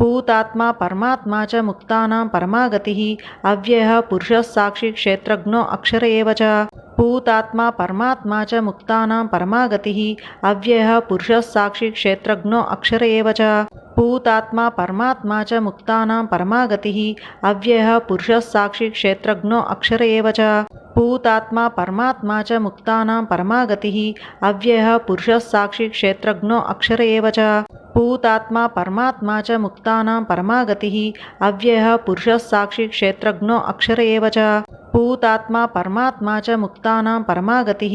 भूतात्मा परमात्मा च मुक्तानां परमा गतिः अव्ययः पुरुषः साक्षी क्षेत्रज्ञो अक्षर एव च भूतात्मा परमात्मा च मुक्तानां परमा गतिः अव्ययः पुरुषः साक्षी क्षेत्रज्ञो अक्षर एव च भूतात्मा परमात्मा च मुक्तानां परमा गतिः अव्ययः पुरुषः साक्षी क्षेत्रज्ञो अक्षर एव च भूतात्मा परमात्मा च मुक्तानां परमा गतिः अव्ययः पुरुषः साक्षी क्षेत्रज्ञो अक्षर एव च भूतात्मा परमात्मा च मुक्तानां परमा गतिः अव्ययः पुरुषः साक्षी क्षेत्रज्ञो अक्षर एव च भूतात्मा परमात्मा च मुक्तानां परमा गतिः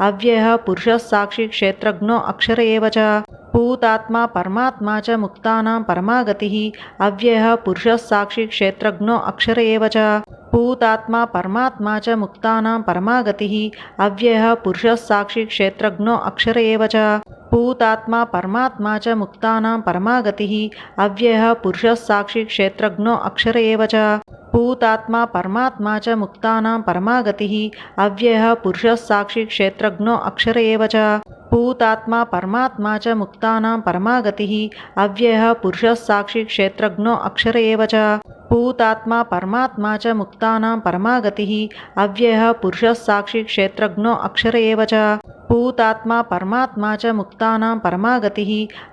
अव्ययः पुरुषः साक्षी क्षेत्रज्ञो अक्षर एव च भूतात्मा परमात्मा च मुक्तानां परमा गतिः अव्ययः पुरुषः साक्षी क्षेत्रज्ञो अक्षर एव च भूतात्मा परमात्मा च मुक्तानां परमा गतिः अव्ययः पुरुषः साक्षी क्षेत्रज्ञो अक्षर एव च भूतात्मा परमात्मा च मुक्तानां परमा गतिः अव्ययः पुरुषः साक्षी क्षेत्रज्ञो अक्षर एव च भूतात्मा परमात्मा च मुक्तानां परमा गतिः अव्ययः पुरुषः साक्षी क्षेत्रज्ञो अक्षर एव च भूतात्मा परमात्मा च मुक्तानां परमा गतिः अव्ययः पुरुषः साक्षी क्षेत्रज्ञो अक्षर एव च भूतात्मा परमात्मा च मुक्तानां परमा गतिः अव्ययः पुरुषः साक्षी क्षेत्रज्ञो अक्षर एव च भूतात्मा परमात्मा च मुक्तानां परमा गतिः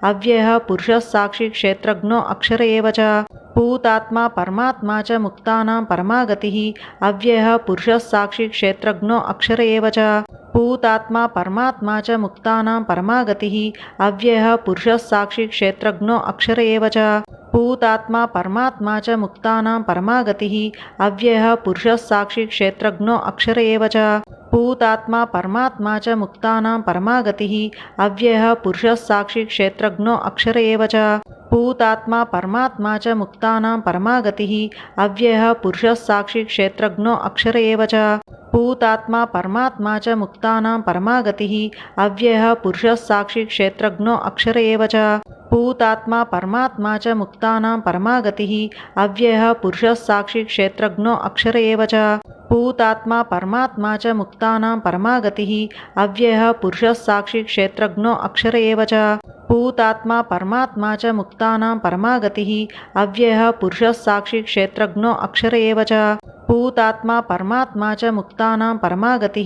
अव्ययः पुरुषः साक्षी क्षेत्रज्ञो अक्षर एव च भूतात्मा परमात्मा च मुक्तानां परमा गतिः अव्ययः पुरुषः साक्षी क्षेत्रज्ञो अक्षर एव च भूतात्मा परमात्मा च मुक्तानां परमा गतिः अव्ययः पुरुषः साक्षी क्षेत्रज्ञो अक्षर एव च भूतात्मा परमात्मा च मुक्तानां परमा गतिः अव्ययः पुरुषः साक्षी क्षेत्रज्ञो अक्षर एव च भूतात्मा परमात्मा च मुक्तानां परमा गतिः अव्ययः पुरुषः साक्षी क्षेत्रज्ञो अक्षर एव च भूतात्मा परमात्मा च मुक्तानां परमा गतिः अव्ययः पुरुषः साक्षी क्षेत्रज्ञो अक्षर एव च भूतात्मा परमात्मा च मुक्तानां परमा गतिः अव्ययः पुरुषः साक्षी क्षेत्रज्ञो अक्षर एव च भूतात्मा परमात्मा च मुक्तानां परमा गतिः अव्ययः पुरुषः साक्षी क्षेत्रज्ञो अक्षर एव च भूतात्मा परमात्मा च मुक्तानां परमा गतिः अव्ययः पुरुषः साक्षी क्षेत्रज्ञो अक्षर एव च भूतात्मा परमात्मा च मुक्तानां परमा गतिः अव्ययः पुरुषः साक्षी क्षेत्रज्ञो अक्षर एव च भूतात्मा परमात्मा च मुक्तानां परमा गतिः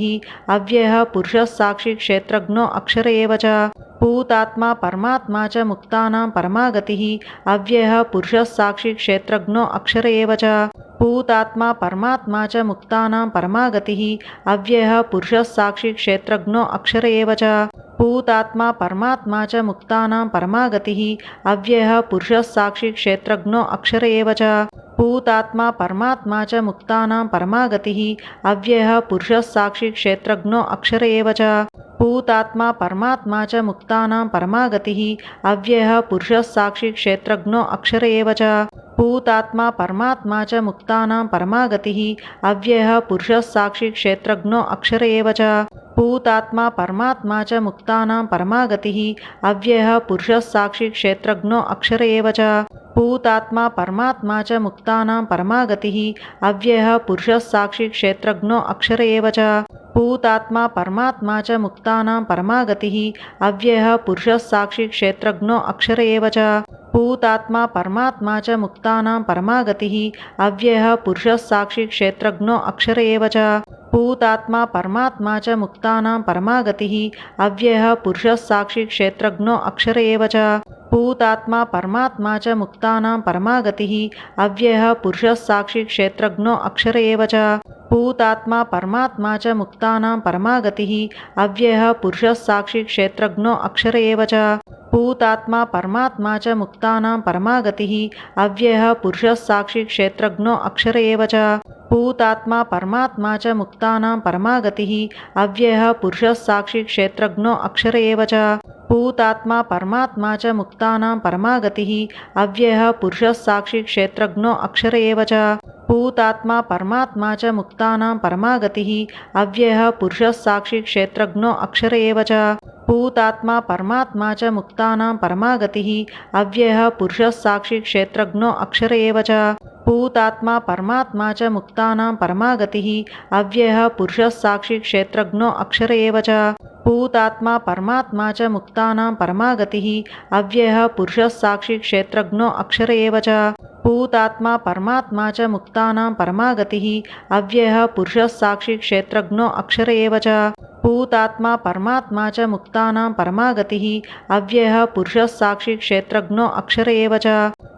अव्ययः पुरुषः साक्षी क्षेत्रज्ञो अक्षर एव च भूतात्मा परमात्मा च मुक्तानां परमा गतिः अव्ययः पुरुषः साक्षी क्षेत्रज्ञो अक्षर एव च भूतात्मा परमात्मा च मुक्तानां परमा गतिः अव्ययः पुरुषः साक्षी क्षेत्रज्ञो अक्षर एव च भूतात्मा परमात्मा च मुक्तानां परमा गतिः अव्ययः पुरुषः साक्षी क्षेत्रज्ञो अक्षर एव च भूतात्मा परमात्मा च मुक्तानां परमा गतिः अव्ययः पुरुषः साक्षी क्षेत्रज्ञो अक्षर एव च भूतात्मा परमात्मा च मुक्तानां परमा गतिः अव्ययः पुरुषः साक्षी क्षेत्रज्ञो अक्षर एव च भूतात्मा परमात्मा च मुक्तानां परमा गतिः अव्ययः पुरुषः साक्षी क्षेत्रज्ञो अक्षर एव च भूतात्मा परमात्मा च मुक्तानां परमा गतिः अव्ययः पुरुषः साक्षी क्षेत्रज्ञो अक्षर एव च भूतात्मा परमात्मा च मुक्तानां परमा गतिः अव्ययः पुरुषः साक्षी क्षेत्रज्ञो अक्षर एव च भूतात्मा परमात्मा च मुक्तानां परमा गतिः अव्ययः पुरुषः साक्षी क्षेत्रज्ञो अक्षर एव च भूतात्मा परमात्मा च मुक्तानां परमा गतिः अव्ययः पुरुषः साक्षी क्षेत्रज्ञो अक्षर एव च भूतात्मा परमात्मा च मुक्तानां परमा गतिः अव्ययः पुरुषः साक्षी क्षेत्रज्ञो अक्षर एव च भूतात्मा परमात्मा च मुक्तानां परमा गतिः अव्ययः पुरुषः साक्षी क्षेत्रज्ञो अक्षर एव च भूतात्मा परमात्मा च मुक्तानां परमा गतिः अव्ययः पुरुषः साक्षी क्षेत्रज्ञो अक्षर एव च भूतात्मा परमात्मा च मुक्तानां परमा गतिः अव्ययः पुरुषः साक्षी क्षेत्रज्ञो अक्षर एव च भूतात्मा परमात्मा च मुक्तानां परमा गतिः अव्ययः पुरुषः साक्षी क्षेत्रज्ञो अक्षर एव च भूतात्मा परमात्मा च मुक्तानां परमा गतिः अव्ययः पुरुषः साक्षी क्षेत्रज्ञो अक्षर एव च भूतात्मा परमात्मा च मुक्तानां परमा गतिः अव्ययः पुरुषः साक्षी क्षेत्रज्ञो अक्षर एव च भूतात्मा परमात्मा च मुक्तानां परमा गतिः अव्ययः पुरुषः साक्षी क्षेत्रज्ञो अक्षर एव च भूतात्मा परमात्मा च मुक्तानां परमा गतिः अव्ययः पुरुषः साक्षी क्षेत्रज्ञो अक्षर एव च भूतात्मा परमात्मा च मुक्तानां परमा गतिः अव्ययः पुरुषः साक्षी क्षेत्रज्ञो अक्षर एव च भूतात्मा परमात्मा च मुक्तानां परमा गतिः अव्ययः पुरुषः साक्षी क्षेत्रज्ञो अक्षर एव च भूतात्मा परमात्मा च मुक्तानां परमा गतिः अव्ययः पुरुषः साक्षी क्षेत्रज्ञो अक्षर एव च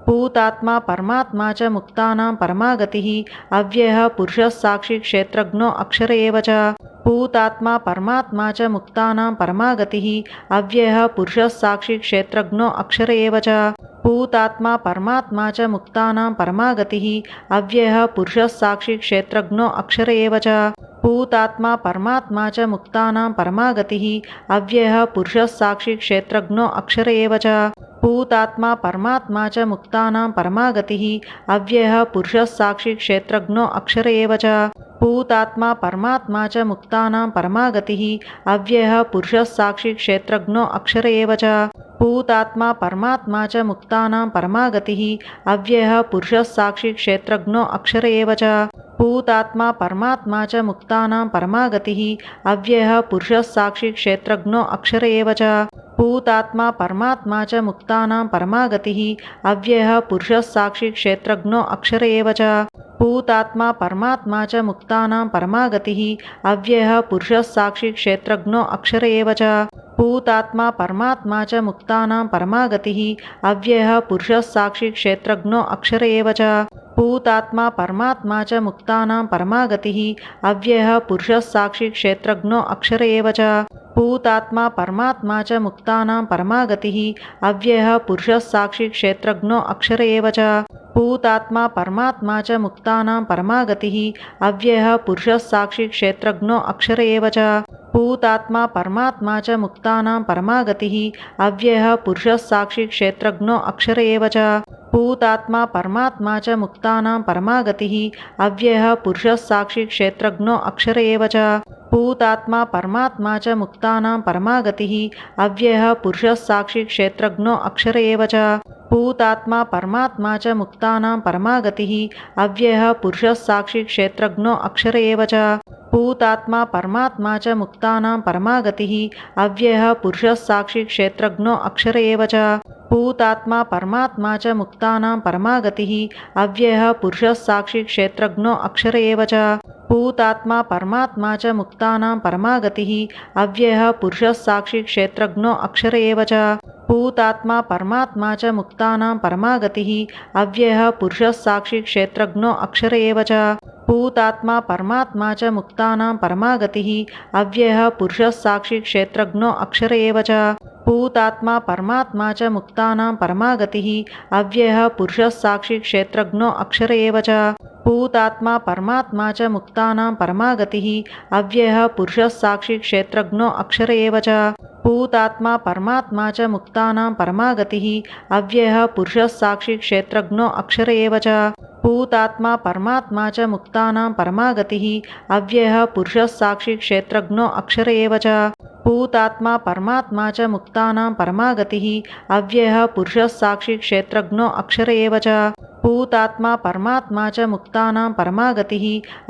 भूतात्मा परमात्मा च मुक्तानां परमा गतिः अव्ययः पुरुषः साक्षी क्षेत्रज्ञो अक्षर एव च भूतात्मा परमात्मा च मुक्तानां परमा गतिः अव्ययः पुरुषः साक्षी क्षेत्रज्ञो अक्षर एव च भूतात्मा परमात्मा च मुक्तानां परमा गतिः अव्ययः पुरुषः साक्षी क्षेत्रज्ञो अक्षर एव च भूतात्मा परमात्मा च मुक्तानां परमा गतिः अव्ययः पुरुषः साक्षी क्षेत्रज्ञो अक्षर एव च भूतात्मा परमात्मा च मुक्तानां परमा गतिः अव्ययः पुरुषः साक्षी क्षेत्रज्ञो अक्षर एव च भूतात्मा परमात्मा च मुक्तानां परमा गतिः अव्ययः पुरुषः साक्षी क्षेत्रज्ञो अक्षर एव च भूतात्मा परमात्मा च मुक्तानां परमा गतिः अव्ययः पुरुषः साक्षी क्षेत्रज्ञो अक्षर एव च भूतात्मा परमात्मा च मुक्तानां परमा गतिः अव्ययः पुरुषः साक्षी क्षेत्रज्ञो अक्षर एव च भूतात्मा परमात्मा च मुक्तानां परमा गतिः अव्ययः पुरुषः साक्षी क्षेत्रज्ञो अक्षर एव च भूतात्मा परमात्मा च मुक्तानां परमा गतिः अव्ययः पुरुषः साक्षी क्षेत्रज्ञो अक्षर एव च भूतात्मा परमात्मा च मुक्तानां परमा गतिः अव्ययः पुरुषः साक्षी क्षेत्रज्ञो अक्षर एव च भूतात्मा परमात्मा च मुक्तानां परमा गतिः अव्ययः पुरुषः साक्षी क्षेत्रज्ञो अक्षर एव च भूतात्मा परमात्मा च मुक्तानां परमा गतिः अव्ययः पुरुषः साक्षी क्षेत्रज्ञो अक्षर एव च भूतात्मा परमात्मा च मुक्तानां परमा गतिः अव्ययः पुरुषः साक्षी क्षेत्रज्ञो अक्षर एव च भूतात्मा परमात्मा च मुक्तानां परमा गतिः अव्ययः पुरुषः साक्षी क्षेत्रज्ञो अक्षर एव च भूतात्मा परमात्मा च मुक्तानां परमा गतिः अव्ययः पुरुषः साक्षी क्षेत्रज्ञो अक्षर एव च भूतात्मा परमात्मा च मुक्तानां परमा गतिः अव्ययः पुरुषः साक्षी क्षेत्रज्ञो अक्षर एव च भूतात्मा परमात्मा च मुक्तानां परमा गतिः अव्ययः पुरुषः साक्षी क्षेत्रज्ञो अक्षर एव च भूतात्मा परमात्मा च मुक्तानां परमा गतिः अव्ययः पुरुषः साक्षी क्षेत्रज्ञो अक्षर एव च भूतात्मा परमात्मा च मुक्तानां परमा गतिः अव्ययः पुरुषः साक्षी क्षेत्रज्ञो अक्षर एव च भूतात्मा परमात्मा च मुक्तानां परमा गतिः अव्ययः पुरुषः साक्षी क्षेत्रज्ञो अक्षर एव च भूतात्मा परमात्मा च मुक्तानां परमा गतिः अव्ययः पुरुषः साक्षी क्षेत्रज्ञो अक्षर एव च भूतात्मा परमात्मा च मुक्तानां परमा गतिः अव्ययः पुरुषः साक्षी क्षेत्रज्ञो अक्षर एव च भूतात्मा परमात्मा च मुक्तानां परमा गतिः अव्ययः पुरुषः साक्षी क्षेत्रज्ञो अक्षर एव च भूतात्मा परमात्मा च मुक्तानां परमा गतिः अव्ययः पुरुषः साक्षी क्षेत्रज्ञो अक्षर एव च भूतात्मा परमात्मा च मुक्तानां परमा गतिः अव्ययः पुरुषः साक्षी क्षेत्रज्ञो अक्षर एव च भूतात्मा परमात्मा च मुक्तानां परमा गतिः अव्ययः पुरुषः साक्षी क्षेत्रज्ञो अक्षर एव च भूतात्मा परमात्मा च मुक्तानां परमा गतिः अव्ययः पुरुषः साक्षी क्षेत्रज्ञो अक्षर एव च भूतात्मा परमात्मा च मुक्तानां परमा गतिः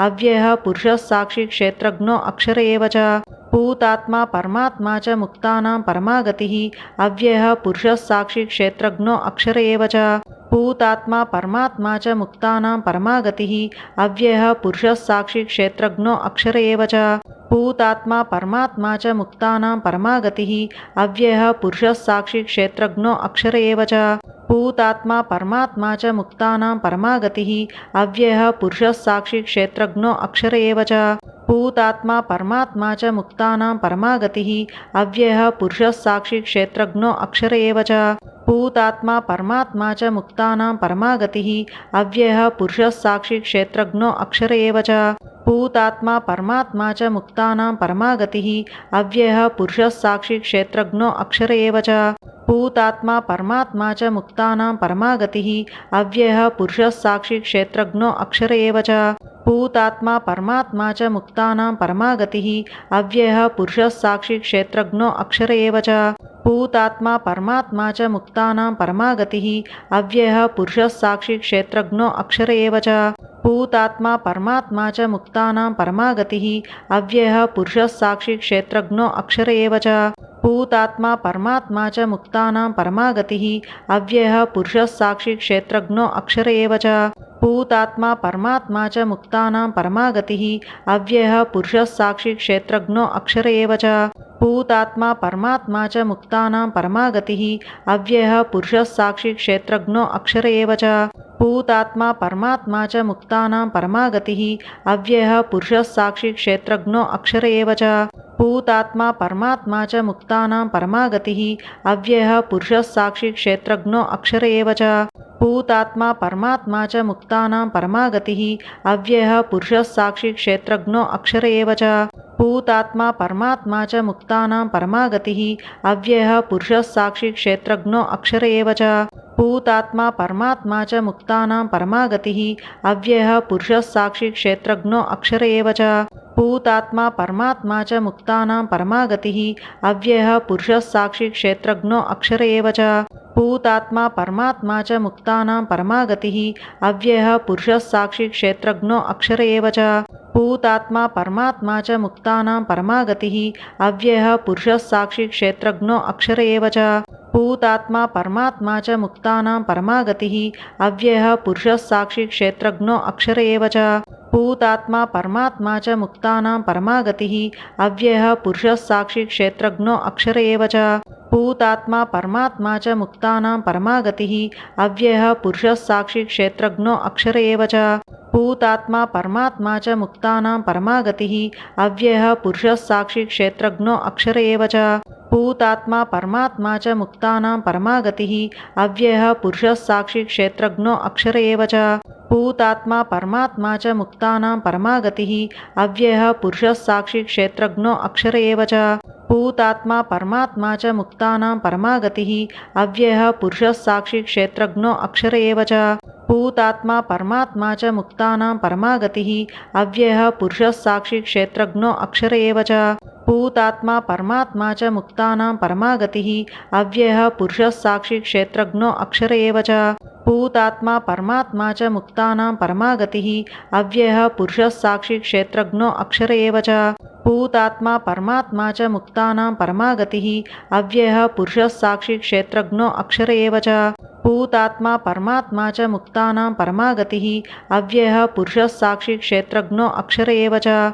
अव्ययः पुरुषः साक्षी क्षेत्रज्ञो अक्षर एव च भूतात्मा परमात्मा च मुक्तानां परमा गतिः अव्ययः पुरुषः साक्षी क्षेत्रज्ञो अक्षर एव च भूतात्मा परमात्मा च मुक्तानां परमा गतिः अव्ययः पुरुषः साक्षी क्षेत्रज्ञो अक्षर एव च भूतात्मा परमात्मा च मुक्तानां परमा गतिः अव्ययः पुरुषः साक्षी क्षेत्रज्ञो अक्षर एव च भूतात्मा परमात्मा च मुक्तानां परमा गतिः अव्ययः पुरुषः साक्षी क्षेत्रज्ञो अक्षर एव च भूतात्मा परमात्मा च मुक्तानां परमा गतिः अव्ययः पुरुषः साक्षी क्षेत्रज्ञो अक्षर एव च भूतात्मा परमात्मा च मुक्तानां परमा गतिः अव्ययः पुरुषः साक्षी क्षेत्रज्ञो अक्षर एव च भूतात्मा परमात्मा च मुक्तानां परमा गतिः अव्ययः पुरुषः साक्षी क्षेत्रज्ञो अक्षर एव च भूतात्मा परमात्मा च मुक्तानां परमा गतिः अव्ययः पुरुषः साक्षी क्षेत्रज्ञो अक्षर एव च भूतात्मा परमात्मा च मुक्तानां परमा गतिः अव्ययः पुरुषः साक्षी क्षेत्रज्ञो अक्षर एव च भूतात्मा परमात्मा च मुक्तानां परमा गतिः अव्ययः पुरुषः साक्षी क्षेत्रज्ञो अक्षर एव च भूतात्मा परमात्मा च मुक्तानां परमा गतिः अव्ययः पुरुषः साक्षी क्षेत्रज्ञो अक्षर एव च भूतात्मा परमात्मा च मुक्तानां परमा गतिः अव्ययः पुरुषः साक्षी क्षेत्रज्ञो अक्षर एव च भूतात्मा परमात्मा च मुक्तानां परमा गतिः अव्ययः पुरुषः साक्षी क्षेत्रज्ञो अक्षर एव च भूतात्मा परमात्मा च मुक्तानां परमा गतिः अव्ययः पुरुषः साक्षी क्षेत्रज्ञो अक्षर एव च भूतात्मा परमात्मा च मुक्तानां परमा गतिः अव्ययः पुरुषः साक्षी क्षेत्रज्ञो अक्षर एव च भूतात्मा परमात्मा च मुक्तानां परमा गतिः अव्ययः पुरुषः साक्षी क्षेत्रज्ञो अक्षर एव च भूतात्मा परमात्मा च मुक्तानां परमा गतिः अव्ययः पुरुषः साक्षी क्षेत्रज्ञो अक्षर एव च भूतात्मा परमात्मा च मुक्तानां परमा गतिः अव्ययः पुरुषः साक्षी क्षेत्रज्ञो अक्षर एव च भूतात्मा परमात्मा च मुक्तानां परमा गतिः अव्ययः पुरुषः साक्षी क्षेत्रज्ञो अक्षर एव च भूतात्मा परमात्मा च मुक्तानां परमा गतिः अव्ययः पुरुषः साक्षी क्षेत्रज्ञो अक्षर एव च भूतात्मा परमात्मा च मुक्तानां परमा गतिः अव्ययः पुरुषः साक्षी क्षेत्रज्ञो अक्षर एव च भूतात्मा परमात्मा च मुक्तानां परमा गतिः अव्ययः पुरुषः साक्षी क्षेत्रज्ञो अक्षर एव च भूतात्मा परमात्मा च मुक्तानां परमा गतिः अव्ययः पुरुषः साक्षी क्षेत्रज्ञो अक्षर एव च भूतात्मा परमात्मा च मुक्तानां परमा गतिः अव्ययः पुरुषः साक्षी क्षेत्रज्ञो अक्षर एव च भूतात्मा परमात्मा च मुक्तानां परमा गतिः अव्ययः पुरुषः साक्षी क्षेत्रज्ञो अक्षर एव च भूतात्मा परमात्मा च मुक्तानां परमा गतिः अव्ययः पुरुषः साक्षी क्षेत्रज्ञो अक्षर एव च भूतात्मा परमात्मा च मुक्तानां परमा गतिः अव्ययः पुरुषः साक्षी क्षेत्रज्ञो अक्षर एव च भूतात्मा परमात्मा च मुक्तानां परमा गतिः अव्ययः पुरुषः साक्षी क्षेत्रज्ञो अक्षर एव च भूतात्मा परमात्मा च मुक्तानां परमा गतिः अव्ययः पुरुषः साक्षी क्षेत्रज्ञो अक्षर एव च भूतात्मा परमात्मा च मुक्तानां परमा गतिः अव्ययः पुरुषः साक्षी क्षेत्रज्ञो अक्षर एव च भूतात्मा परमात्मा च मुक्तानां परमा गतिः अव्ययः पुरुषः साक्षी क्षेत्रज्ञो अक्षर एव च भूतात्मा परमात्मा च मुक्तानां परमा गतिः अव्ययः पुरुषः साक्षी क्षेत्रज्ञो अक्षर एव च भूतात्मा परमात्मा च मुक्तानां परमा गतिः अव्ययः पुरुषः साक्षी क्षेत्रज्ञो अक्षर एव च भूतात्मा परमात्मा च मुक्तानां परमा गतिः अव्ययः पुरुषः साक्षी क्षेत्रज्ञो अक्षर एव च